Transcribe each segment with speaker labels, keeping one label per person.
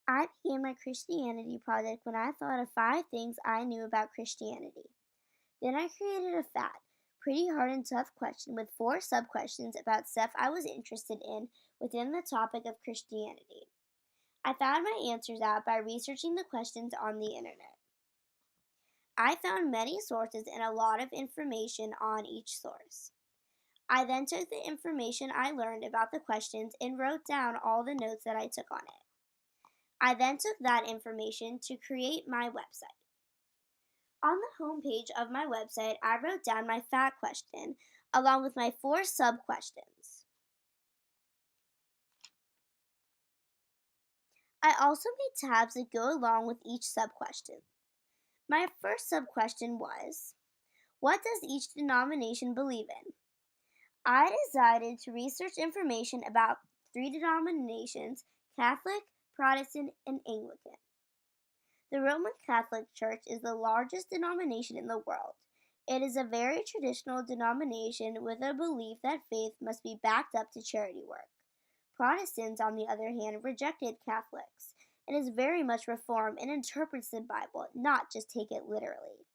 Speaker 1: I began my Christianity project when I thought of 5 things I knew about Christianity. Then I created a fat, pretty hard and tough question with 4 sub-questions about stuff I was interested in within the topic of Christianity. I found my answers out by researching the questions on the internet. I found many sources and a lot of information on each source. I then took the information I learned about the questions and wrote down all the notes that I took on it. I then took that information to create my website. On the homepage of my website, I wrote down my fact question along with my 4 sub-questions. I also made tabs that go along with each sub-question. My first sub-question was, what does each denomination believe in? I decided to research information about 3 denominations: Catholic, Protestant, and Anglican. The Roman Catholic Church is the largest denomination in the world. It is a very traditional denomination with a belief that faith must be backed up to charity work. Protestants, on the other hand, rejected Catholics and is very much reformed and interprets the Bible, not just take it literally.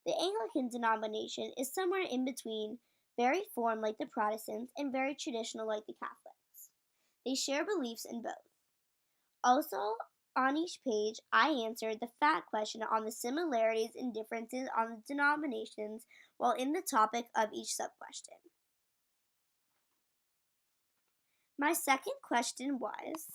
Speaker 1: The Anglican denomination is somewhere in between, very formed like the Protestants and very traditional like the Catholics. They share beliefs in both. Also, on each page, I answered the fact question on the similarities and differences on the denominations while in the topic of each sub-question. My second question was,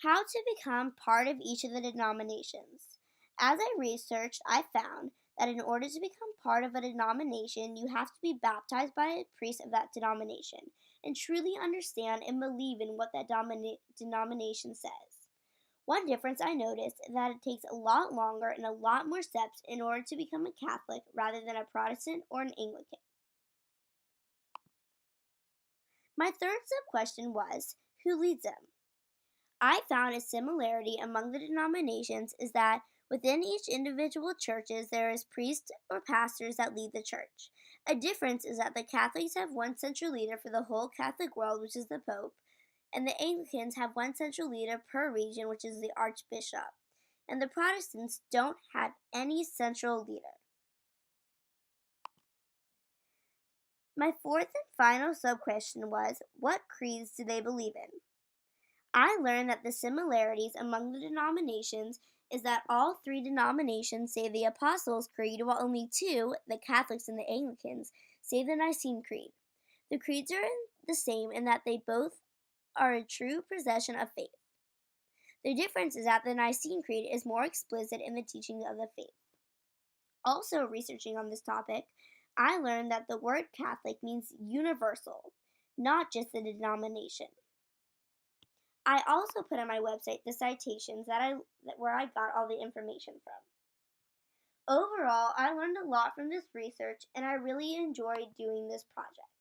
Speaker 1: how to become part of each of the denominations. As I researched, I found that in order to become part of a denomination, you have to be baptized by a priest of that denomination and truly understand and believe in what that denomination says. One difference I noticed is that it takes a lot longer and a lot more steps in order to become a Catholic rather than a Protestant or an Anglican. My third sub-question was, who leads them? I found a similarity among the denominations is that within each individual churches there is priests or pastors that lead the church. A difference is that the Catholics have one central leader for the whole Catholic world, which is the Pope, and the Anglicans have one central leader per region, which is the Archbishop, and the Protestants don't have any central leader. My fourth and final sub-question was, what creeds do they believe in? I learned that the similarities among the denominations is that all 3 denominations say the Apostles' Creed, while only 2, the Catholics and the Anglicans, say the Nicene Creed. The creeds are the same in that they both are a true possession of faith. The difference is that the Nicene Creed is more explicit in the teaching of the faith. Also, researching on this topic, I learned that the word Catholic means universal, not just the denomination. I also put on my website the citations where I got all the information from. Overall, I learned a lot from this research and I really enjoyed doing this project.